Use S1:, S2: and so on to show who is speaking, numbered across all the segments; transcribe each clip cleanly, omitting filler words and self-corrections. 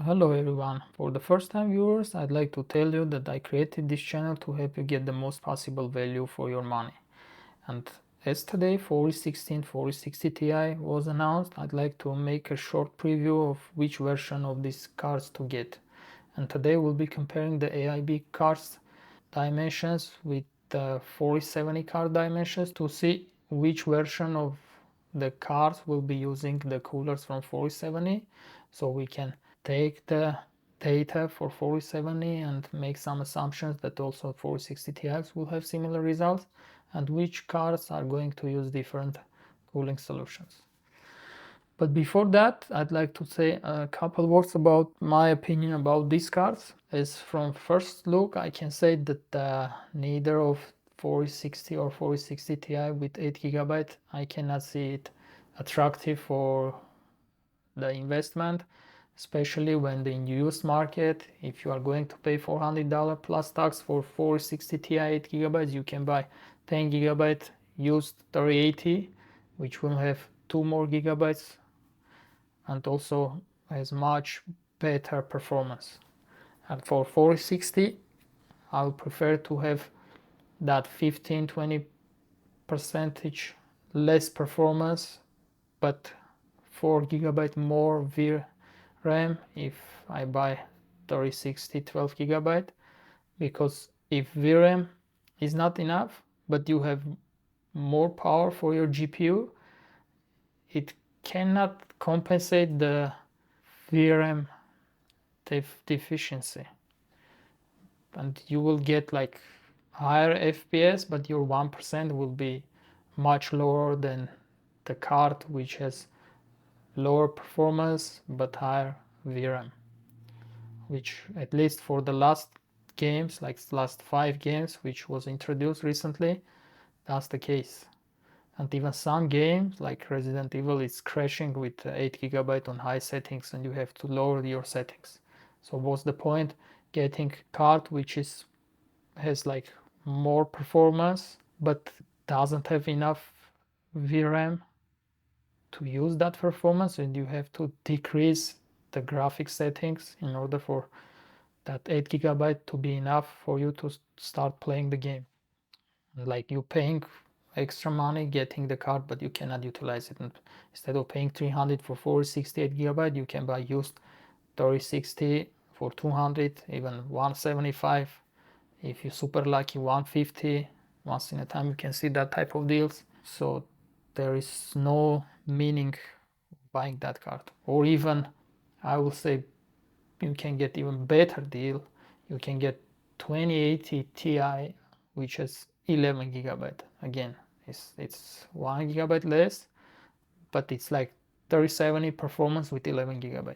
S1: Hello everyone. For the first time viewers, I'd like to tell you that I created this channel to help you get the most possible value for your money. And as today 4016 4060 Ti was announced, I'd like to make a short preview of which version of these cards to get. And today we'll be comparing the AIB cards dimensions with the 4070 card dimensions to see which version of the cards will be using the coolers from 4070, so we can take the data for 4070 and make some assumptions that also 4060 Ti's will have similar results, and which cards are going to use different cooling solutions. But before that, I'd like to say a couple words about my opinion about these cards. As from first look, I can say that neither of 4060 or 4060 Ti with 8 GB, I cannot see it attractive for the investment, especially when the used market, if you are going to pay $400 plus tax for 4060 Ti 8 GB, you can buy 10 GB used 3080, which will have 2 more gigabytes and also has much better performance. And for 4060, I would prefer to have that 15-20 percentage less performance, but 4 GB more VRAM if I buy 3060 12 GB, because if VRAM is not enough but you have more power for your GPU, it cannot compensate the VRAM deficiency, and you will get like higher FPS, but your 1% will be much lower than the card which has lower performance but higher VRAM, which at least for the last games, like last 5 games which was introduced recently, that's the case. And even some games like Resident Evil is crashing with 8 GB on high settings and you have to lower your settings. So what's the point getting card which has like more performance but doesn't have enough VRAM to use that performance, and you have to decrease the graphic settings in order for that 8 GB to be enough for you to start playing the game. Like you paying extra money getting the card, but you cannot utilize it. And instead of paying 300 for 468 GB, you can buy used 3060 for 200, even 175. If you're super lucky, 150. Once in a time you can see that type of deals. So there is no meaning buying that card. Or even, I will say, you can get even better deal. You can get 2080 Ti, which has 11 GB. Again, it's 1 GB less, but it's like 3070 performance with 11 GB.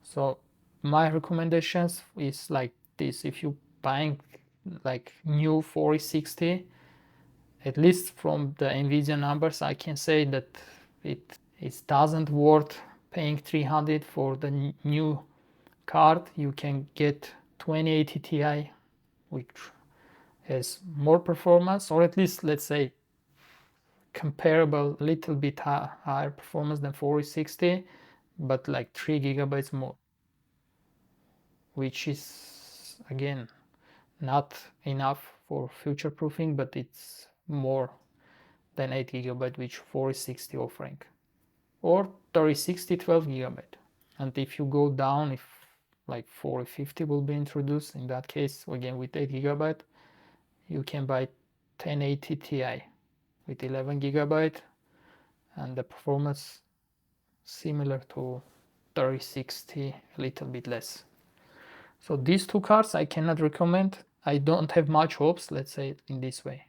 S1: So my recommendations is like this: if you buying like new 4060, at least from the Nvidia numbers, I can say that it doesn't worth paying 300 for the new card. You can get 2080 Ti, which has more performance, or at least let's say comparable, little bit higher performance than 4060, but like 3 GB more, which is again not enough for future proofing, but it's more than 8 GB which 4060 offering, or 3060 12 GB. And if you go down, if like 4050 will be introduced, in that case again with 8 GB, you can buy 1080 Ti with 11 GB, and the performance similar to 3060, a little bit less. So these two cards I cannot recommend. I don't have much hopes, let's say it in this way.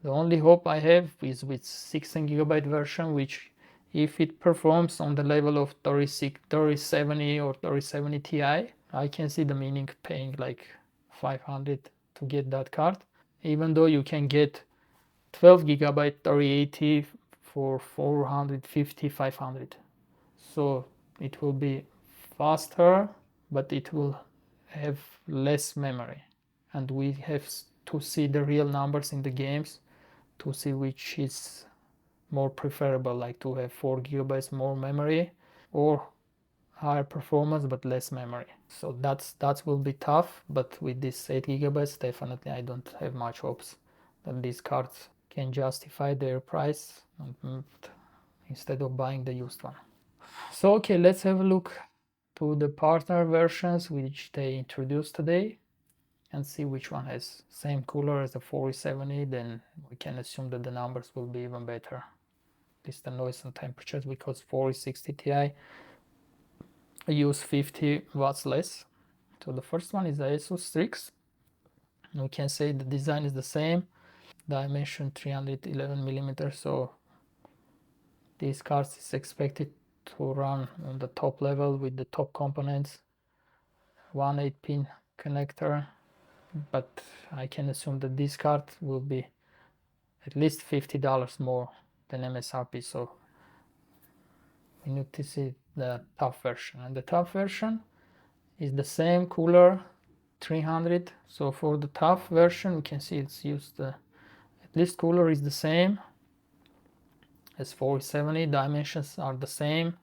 S1: The only hope I have is with 16 GB version, which if it performs on the level of 3070 or 3070 Ti, I can see the meaning paying like 500 to get that card, even though you can get 12 GB 3080 for 450, 500. So it will be faster, but it will have less memory, and we have to see the real numbers in the games to see which is more preferable, like to have 4 GB more memory, or higher performance but less memory. So that will be tough, but with this 8 gigabytes definitely I don't have much hopes that these cards can justify their price instead of buying the used one. So okay, let's have a look to the partner versions which they introduced today and see which one has same cooler as the 4070. Then we can assume that the numbers will be even better, at least the noise and temperatures, because 4060 Ti use 50 watts less. So the first one is the Asus Strix. We can say the design is the same, dimension 311 millimeters. So these cards is expected to run on the top level with the top components, one 8-pin connector, but I can assume that this card will be at least $50 more than MSRP. So we need to see the top version, and the top version is the same cooler 300. So for the top version we can see it's used at least cooler is the same as 4070, dimensions are the same,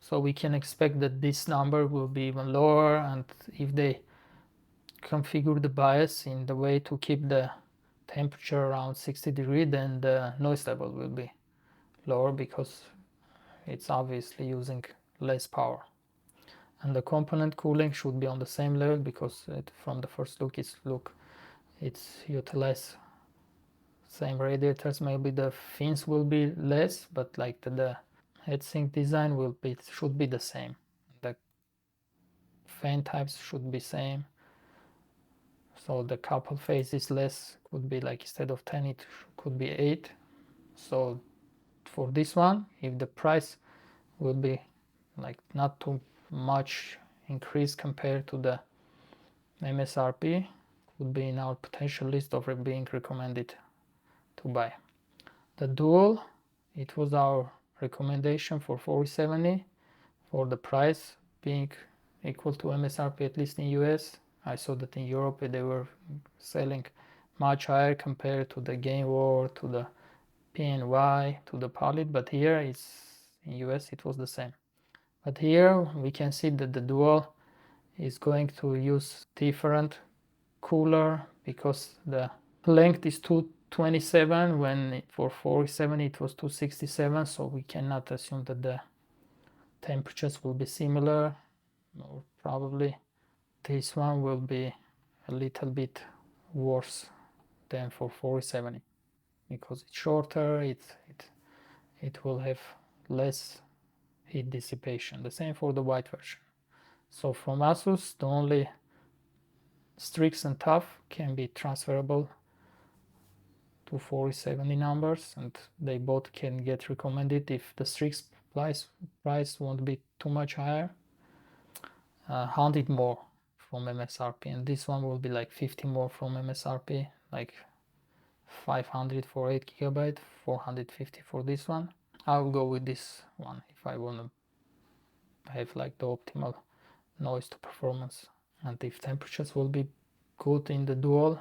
S1: so we can expect that this number will be even lower. And if they configure the BIOS in the way to keep the temperature around 60 degrees, then the noise level will be lower because it's obviously using less power. And the component cooling should be on the same level because from the first look it's utilized same radiators. Maybe the fins will be less, but like the heatsink design should be the same. The fan types should be same. So the couple phase is less, could be like instead of 10 it could be 8. So for this one, if the price will be like not too much increase compared to the MSRP, would be in our potential list of being recommended to buy. The dual, it was our recommendation for 4070 for the price being equal to MSRP, at least in US. I saw that in Europe they were selling much higher compared to the Game War, to the PNY, to the Pilot, but here in US it was the same. But here we can see that the dual is going to use different cooler because the length is 227 when for 470 it was 267, so we cannot assume that the temperatures will be similar, or probably this one will be a little bit worse than for 470 because it's shorter, it will have less heat dissipation. The same for the white version. So from Asus, the only Strix and TUF can be transferable to 4070 numbers, and they both can get recommended if the Strix price won't be too much higher. 100 more from MSRP, and this one will be like 50 more from MSRP, like 500 for 8 gigabyte, 450 for this one. I'll go with this one if I want to have like the optimal noise to performance, and if temperatures will be good in the dual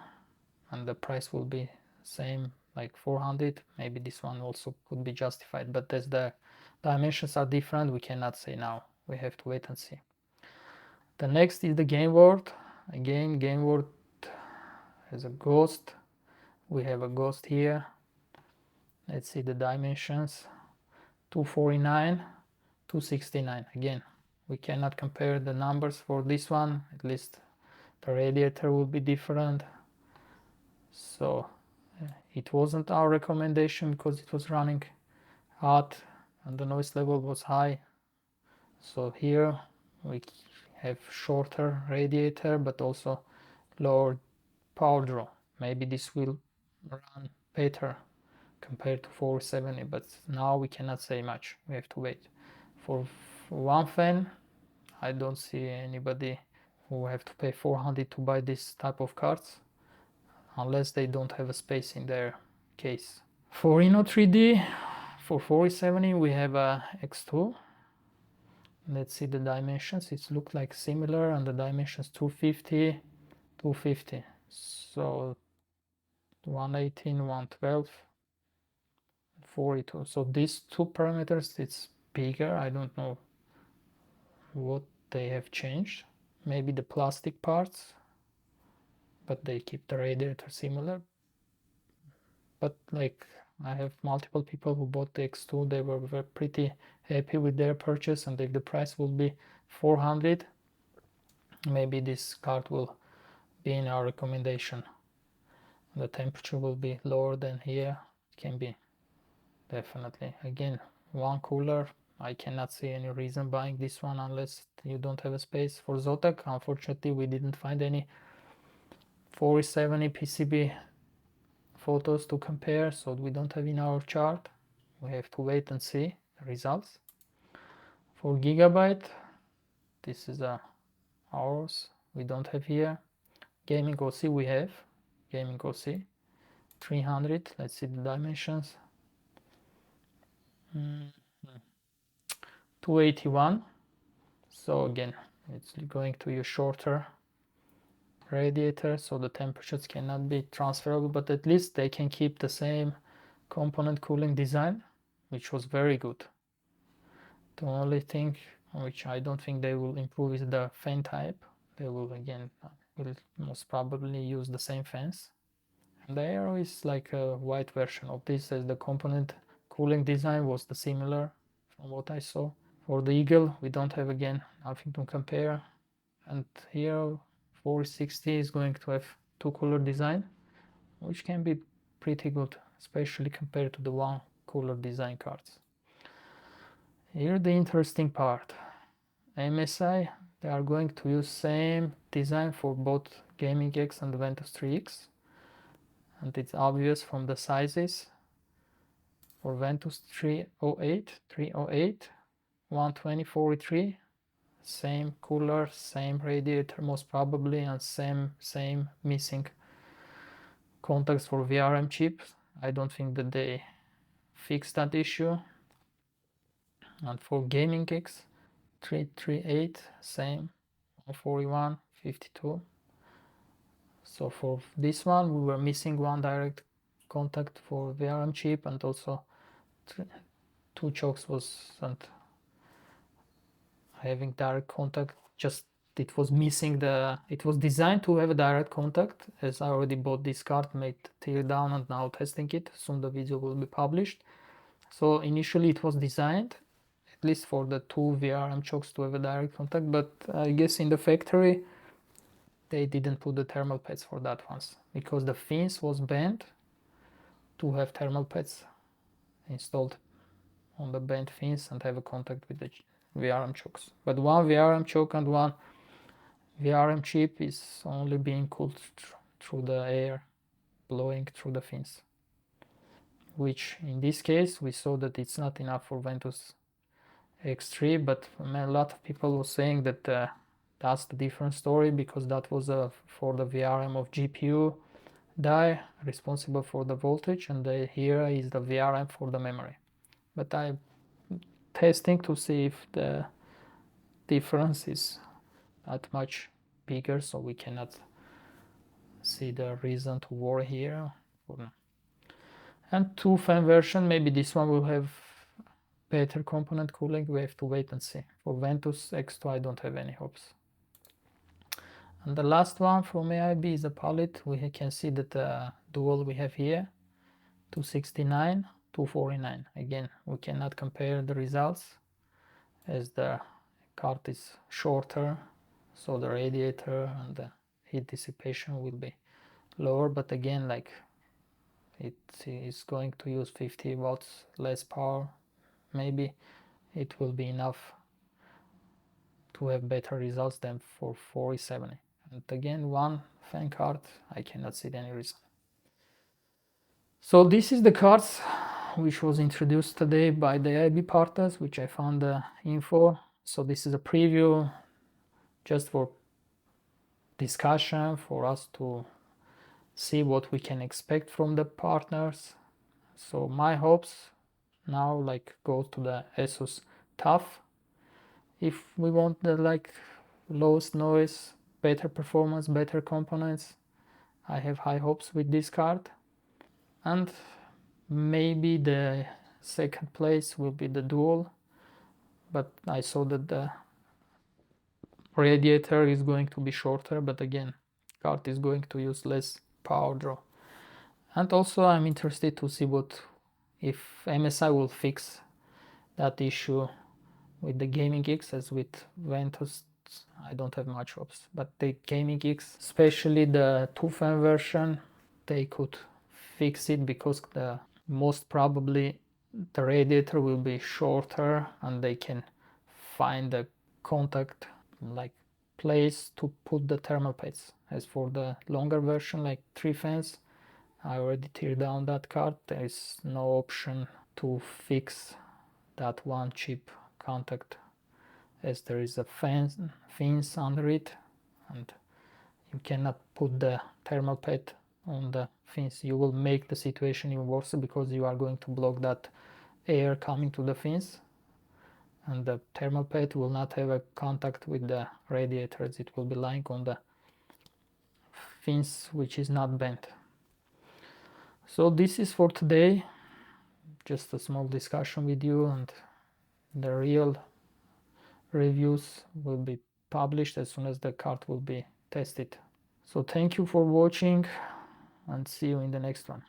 S1: and the price will be same like 400, maybe this one also could be justified, but as the dimensions are different we cannot say now, we have to wait and see. The next is the Game World. Again, Game World has a ghost. We have a ghost here. Let's see the dimensions. 249, 269. Again, we cannot compare the numbers for this one. At least the radiator will be different. So it wasn't our recommendation because it was running hot and the noise level was high. So here we have shorter radiator but also lower power draw. Maybe this will run better compared to 470, but now we cannot say much, we have to wait. For one fan, I don't see anybody who have to pay 400 to buy this type of cards unless they don't have a space in their case. For Reno 3D, for 4070 we have a X2. Let's see the dimensions. It looks like similar, and the dimensions 250, 250. So 118, 112, 42. So these two parameters, it's bigger. I don't know what they have changed. Maybe the plastic parts, but they keep the radiator similar. But like I have multiple people who bought the X2, they were pretty happy with their purchase, and if the price will be 400, maybe this card will be in our recommendation. The temperature will be lower than here. It can be definitely. Again, one cooler. I cannot see any reason buying this one unless you don't have a space. For Zotac, unfortunately, we didn't find any 4070 PCB photos to compare, so we don't have in our chart. We have to wait and see the results. For Gigabyte, this is a AORUS. We don't have here. Gaming OC we have. Gaming OC 300. Let's see the dimensions. 281. So again, it's going to use shorter radiator, so the temperatures cannot be transferable, but at least they can keep the same component cooling design, which was very good. The only thing which I don't think they will improve is the fan type. They will again will most probably use the same fans. And the Aero is like a white version of this, as the component cooling design was the similar from what I saw. For the Eagle, we don't have again nothing to compare. And here 460 is going to have two cooler design, which can be pretty good, especially compared to the one cooler design cards. Here the interesting part. MSI, they are going to use same design for both Gaming X and Ventus 3X, and it's obvious from the sizes. For Ventus 308, 12043, same cooler, same radiator most probably, and same missing contacts for VRM chips. I don't think that they fixed that issue. And for Gaming X 338, same 141, 52. So for this one we were missing one direct contact for VRM chip, and also two chokes wasn't having direct contact, just it was missing it was designed to have a direct contact, as I already bought this card, made tear down and now testing it. Soon the video will be published. So initially it was designed at least for the two VRM chokes to have a direct contact, but I guess in the factory they didn't put the thermal pads for that ones, because the fins was bent to have thermal pads installed on the bent fins and have a contact with the VRM chokes. But one VRM choke and one VRM chip is only being cooled through the air blowing through the fins, which in this case we saw that it's not enough for Ventus X3, but a lot of people were saying that that's the different story, because that was for the VRM of GPU die responsible for the voltage, and here is the VRM for the memory. But I'm testing to see if the difference is that much bigger, so we cannot see the reason to worry here. And two fan version, maybe this one will have better component cooling. We have to wait and see. For Ventus X2 I don't have any hopes. And the last one from AIB is a palette. We can see that the dual we have here 269, 249. Again, we cannot compare the results as the card is shorter, so the radiator and the heat dissipation will be lower, but again, like it is going to use 50 watts less power. Maybe it will be enough to have better results than for 4070. And again, one fan card, I cannot see any reason. So this is the cards which was introduced today by the IB partners, which I found the info. So this is a preview just for discussion, for us to see what we can expect from the partners. So my hopes now like go to the Asus TUF. If we want the like lowest noise, better performance, better components, I have high hopes with this card. And maybe the second place will be the dual, but I saw that the radiator is going to be shorter, but again, card is going to use less power draw. And also I'm interested to see what if MSI will fix that issue with the Gaming X. As with Ventus, I don't have much hopes, but the Gaming X, especially the 2-fan version, they could fix it, because the most probably the radiator will be shorter and they can find the contact like place to put the thermal pads. As for the longer version, like 3 fans, I already teared down that card. There is no option to fix that one chip contact, as there is a fins under it, and you cannot put the thermal pad on the fins. You will make the situation even worse, because you are going to block that air coming to the fins, and the thermal pad will not have a contact with the radiators. It will be lying on the fins, which is not bent. So this is for today, just a small discussion with you, and the real reviews will be published as soon as the card will be tested. So thank you for watching, and see you in the next one.